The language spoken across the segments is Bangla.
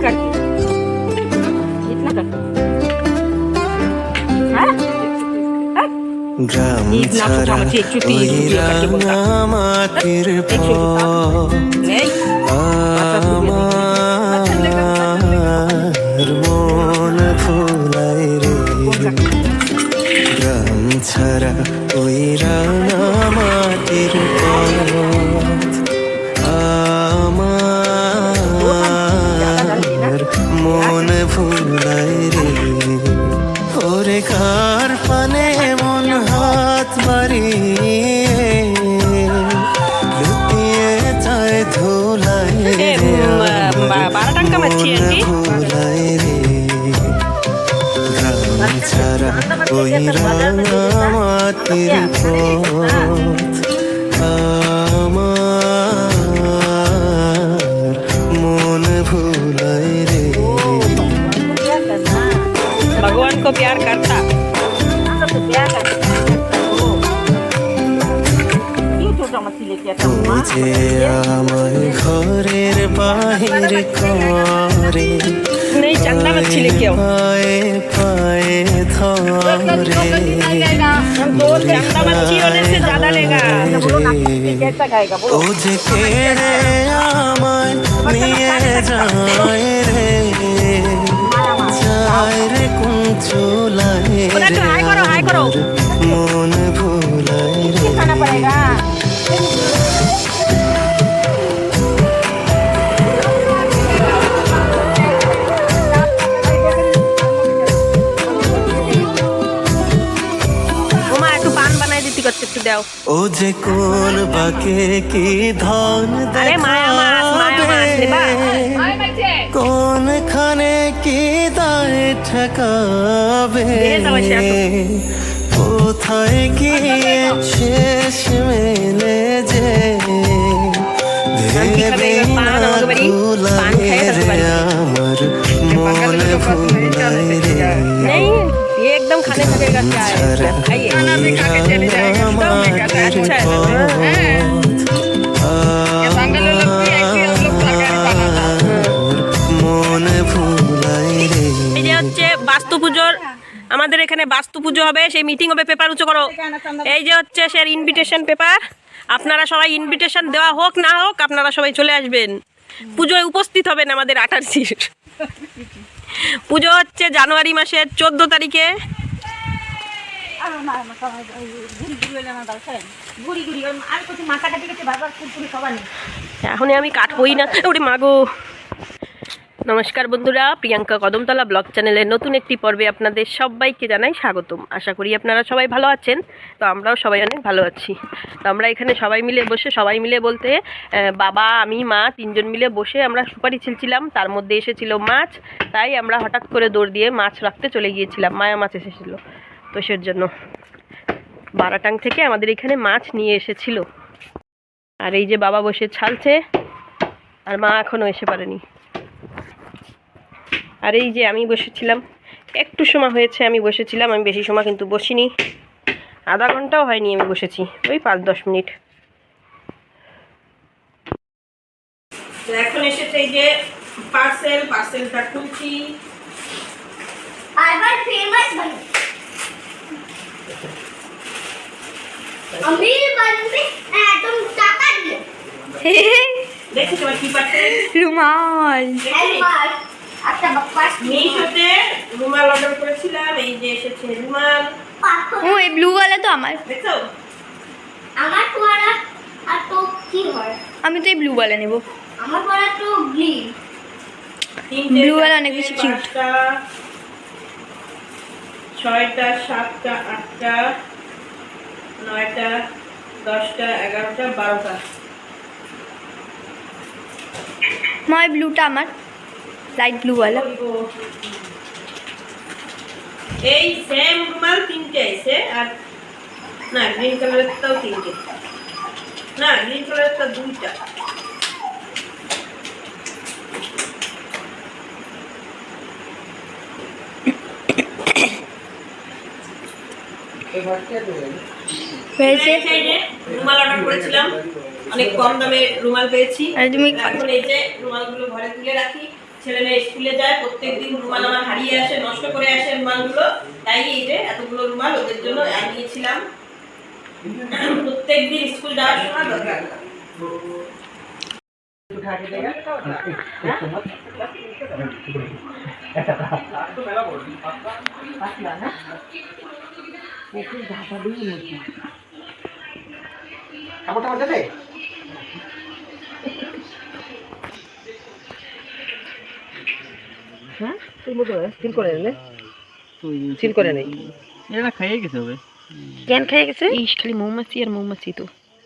करके इतना करके গ্রাম इतना ছাড়া छोटा एक चुटी ওই करके बोलता রাঙা মাটির एक পথ नहीं আমার মন ভুলাই রে গ্রাম ছাড়া ওই রাঙা মাটির পথ আমার মন ভুলাই রে ওরে কার পানে মন হাত বাড়িয়ে লুটিয়ে যায় ধুলাই রে 12 टंका मच्छी है जी ভুলাই রে গ্রাম ছাড়া ওই রাঙা মাটির পথ আমার মন ভুলাই রে भगवान को प्यार करता যে আমায় ঘরের বাহির করে नहीं चंदा मच्छी लेके आओ পায়ে পায়ে ধরে चंदा मच्छी होने से ज्यादा लेगा कैसा खाएगा ও যে কেড়ে আমায় নিয়ে যায় রে যায় রে কোন চুলায় बोला तो हाय करो মন ভুলাই রে खाना पड़ेगा ও যে কোন বাকে কি ধন কোনখানে কি দায় ঠেকাবে কোথায় গিয়ে শেষ মেলে যে ভেবে না কুলায় রে আমার মন ভুলাই রে नहीं ये एकदम खाने लगेगा क्या है खाइए खाना भी खा के चले जाएगा अच्छा है बेंगलोर लोग भी ऐसे हम लोग तरकारी बनाता মন ভুলাই রে এই যে হচ্ছে বাস্তু পূজোর আমাদের এখানে বাস্তু পুজো হবে সেই মিটিং হবে পেপার উঁচু করো এই যে হচ্ছে সে ইনভিটেশন পেপার আপনারা সবাই ইনভিটেশন দেওয়া হোক না হোক আপনারা সবাই চলে আসবেন পুজোয় উপস্থিত হবেন আমাদের 88 পুজো হচ্ছে জানুয়ারি মাসের 14 তারিখে এখনই আমি কাটবই না ওরে মাগো নমস্কার বন্ধুরা প্রিয়াঙ্কা কদমতলা ব্লগ চ্যানেলের নতুন একটি পর্বে আপনাদের সবাইকে জানাই স্বাগতম আশা করি আপনারা সবাই ভালো আছেন তো আমরাও সবাই অনেক ভালো আছি তো আমরা এখানে সবাই মিলে বলতে বাবা আমি মা তিনজন মিলে বসে আমরা সুপারি ছিলছিলাম তার মধ্যে এসেছিল মাছ তাই আমরা হঠাৎ করে দৌড় দিয়ে মাছ রাখতে চলে গিয়েছিলাম মায়া মাছ এসেছিল তো সের জন্য বারাটাং থেকে আমাদের এখানে মাছ নিয়ে এসেছিল আর এই যে বাবা বসে ছালছে আর মা এখনও এসে পারেনি আর এই যে আমি বসেছিলাম একটু সময় হয়েছে আমি বসেছিলাম আমি বেশি সময় কিন্তু বসিনি আধা ঘন্টাও হয়নি আমি বসেছি ওই 5-10 মিনিট তো এখন এসেছে এই যে পার্সেলটা খুলছি আবার ফেমাস বানি আমি বানবে একদম টাকা দিয়ে দেখো তোমার কি পার্সেল রুমাল আচ্ছা বাপ্পাস মিশোতে রুমাল অর্ডার করেছিলাম এই যে এসেছে রুমাল ও এই ব্লু ওয়ালা তো আমার দেখছো আমার পড়া আর তো কি হয় আমি তো এই ব্লু ওয়ালা নেব আমার পড়া তো গ্রিন ব্লু ওয়ালা অনেক বেশি কিউট 6টা 7টা 8টা 9টা 10টা 11টা 12টা মাই ব্লুটা আমার লাইট ব্লু ওয়ালা এই সেম রুমাল 3টে আছে আর না গ্রিন কালারেরটাও 3টে না গ্রিন কালারেরটা 2টা রুমাল অর্ডার করেছিলাম অনেক কম দামে রুমাল পেয়েছি আর তুমি এখন এই যে রুমালগুলো ঘরে তুলে রাখি ছেলে মেয়ে স্কুলে যায়, প্রত্যেকদিন রুমাল আমার হারিয়ে আসে, নষ্ট করে আসে রুমালগুলো। তাই এই যে এতগুলো রুমাল ওদের জন্য আনিয়েছিলাম, প্রত্যেকদিন স্কুল যাওয়ার সময় দরকার। সিল করে নেই এটা খাইয়ে গেছে হবে। কেন খেয়ে গেছে? ইস, খালি মৌমাছি আর মৌমাছি তো।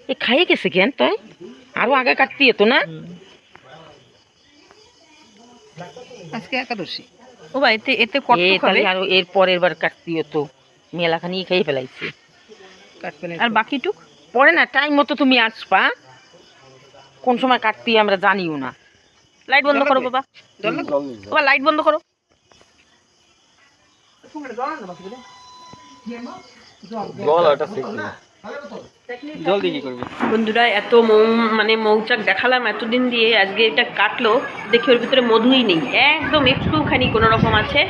এ খাইয়ে গেছে কেন? তাই আরো আগে কাটতি হতো না? আজকে একাদশী। ও ভাই, এতে এতে কত এ খাবে? তাহলে আরো এর পরের বার কাটতি হতো। মেলাখানি খেয়ে ফেলাইছে। আর বাকিটুক পরে না টাইম মতো তুমি আসবা, কোন সময় কাটতি আমরা জানিও না। লাইট বন্ধ করো বাবা, বাবা লাইট বন্ধ করো। জল দিয়ে কি করবি? বন্ধুরা, এত মানে মৌচাক দেখালাম এতদিন দিয়ে, আজকে এটা কাটলো, দেখি ওর ভিতরে মধুই নেই, একদম একটুখানি কোনো রকম আছে,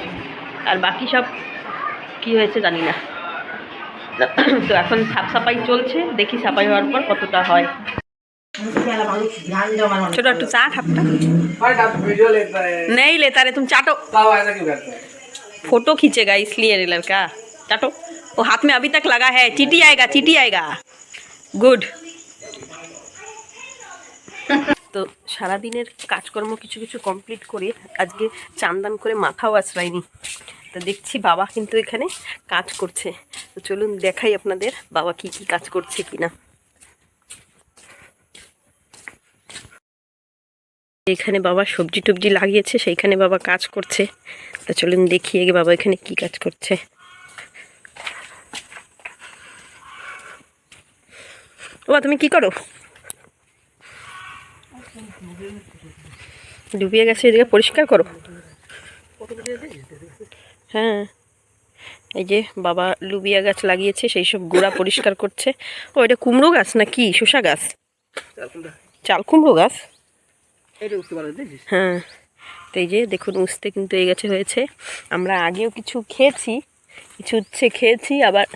আর বাকি সব কি হয়েছে জানি না। তো এখন সাফাই চলছে, দেখি সাফাই হওয়ার পর কতটা হয়। ছোট একটু চা খাপটা नहीं लेता रे, तुम चाटो। फोटो खींचेगा इसलिए रे लड़का, चाटो। वो हाथ में अभी तक लगा है, चींटी आएगा, चींटी आएगा। गुड। তো সারাদিনের কাজকর্ম কিছু কিছু কমপ্লিট করে আজকে চান্দান করে মাথাও আছড়াইনি, তো দেখছি বাবা কিন্তু এখানে কাজ করছে। তো চলুন দেখাই আপনাদের বাবা কি কি কাজ করছে কিনা। এখানে বাবা সবজি টবজি লাগিয়েছে, সেইখানে বাবা কাজ করছে। তো চলুন দেখি আগে বাবা এখানে কি কাজ করছে। বাবা তুমি কি করো? ডুবিয়ে গেছে, এদিকে পরিষ্কার করো। হ্যাঁ, এই যে বাবা লুবিয়া গাছ লাগিয়েছে, সেই সব গোড়া পরিষ্কার করছে। ও, এটা কুমড়ো গাছ না কি শসা গাছ? চাল কুমড়ো গাছ। হ্যাঁ, তো এই যে দেখুন উস্তে কিন্তু এই গাছে হয়েছে। আমরা আগেও কিছু খেয়েছি, কিছু উচ্ছে খেয়েছি, আবার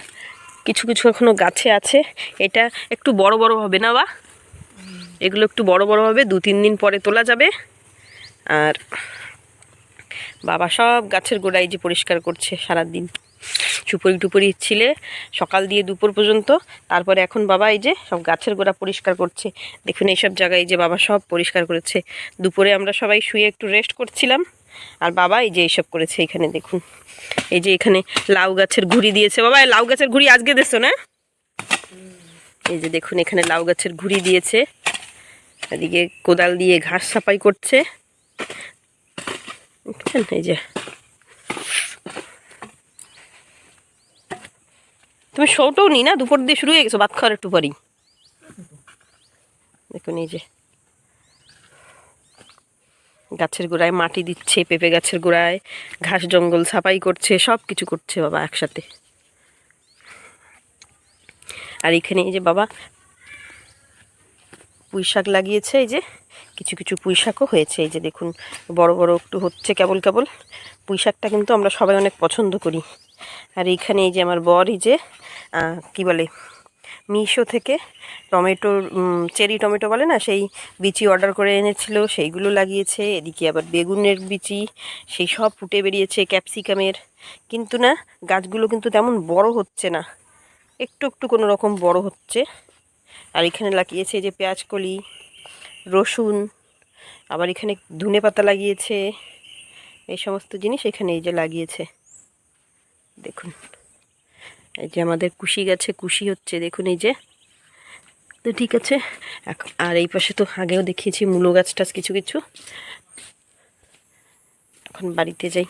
কিছু কিছু এখনও গাছে আছে। এটা একটু বড় বড় হবে না বা, এগুলো একটু বড় বড় হবে, 2-3 দিন পরে তোলা যাবে। আর বাবা সব গাছের গোড়ায় যে পরিষ্কার করছে সারাদিন, চুপড়ি টুপড়ি ছিলে সকাল দিয়ে দুপুর পর্যন্ত। তারপরে এখন বাবা এই যে সব গাছের গোড়া পরিষ্কার করছে। দেখুন এইসব জায়গায় যে বাবা সব পরিষ্কার করেছে। দুপুরে আমরা সবাই শুয়ে একটু রেস্ট করছিলাম, আর বাবা এই যে এইসব করেছে। এখানে দেখুন, এই যে এখানে লাউ গাছের ঘুড়ি দিয়েছে। বাবা লাউ গাছের ঘুড়ি আজকে দিয়েছো না? এই যে দেখুন এখানে লাউ গাছের ঘুড়ি দিয়েছে। এদিকে কোদাল দিয়ে ঘাস সাফাই করছে। এই যে তুমি শোটাও নি না, দুপুর দিয়ে শুরু হয়ে গেছো ভাত খাওয়ার একটু পরই। দেখুন এই যে গাছের গোড়ায় মাটি দিচ্ছে, পেঁপে গাছের গোড়ায় ঘাস জঙ্গল সাফাই করছে, সব কিছু করছে বাবা একসাথে। আর এখানে এই যে বাবা পুঁই শাক লাগিয়েছে, এই যে কিছু কিছু পুঁই শাকও হয়েছে। এই যে দেখুন বড় বড় একটু হচ্ছে কেবল কেবল। পুঁই শাকটা কিন্তু আমরা সবাই অনেক পছন্দ করি। আর এইখানে এই যে আমার বর এই যে কী বলে মিশো থেকে টমেটো, চেরি টমেটো বলে না, সেই বিচি অর্ডার করে এনেছিল, সেইগুলো লাগিয়েছে। এদিকে আবার বেগুনের বিচি, সেই সব ফুটে বেরিয়েছে, ক্যাপসিকামের। কিন্তু না, গাছগুলো কিন্তু তেমন বড় হচ্ছে না, একটু একটু কোনো রকম বড় হচ্ছে। আর এখানে লাগিয়েছে এই যে পেঁয়াজকলি, রসুন, আবার এখানে ধনে পাতা লাগিয়েছে। এই সমস্ত জিনিস এখানে এই যে লাগিয়েছে। দেখুন এই যে আমাদের কুশি গাছে কুশি হচ্ছে, দেখুন এই যে। তো ঠিক আছে, আর এই পাশে তো আগেও দেখিয়েছি মূলো গাছ টাছ কিছু কিছু। এখন বাড়িতে যাই।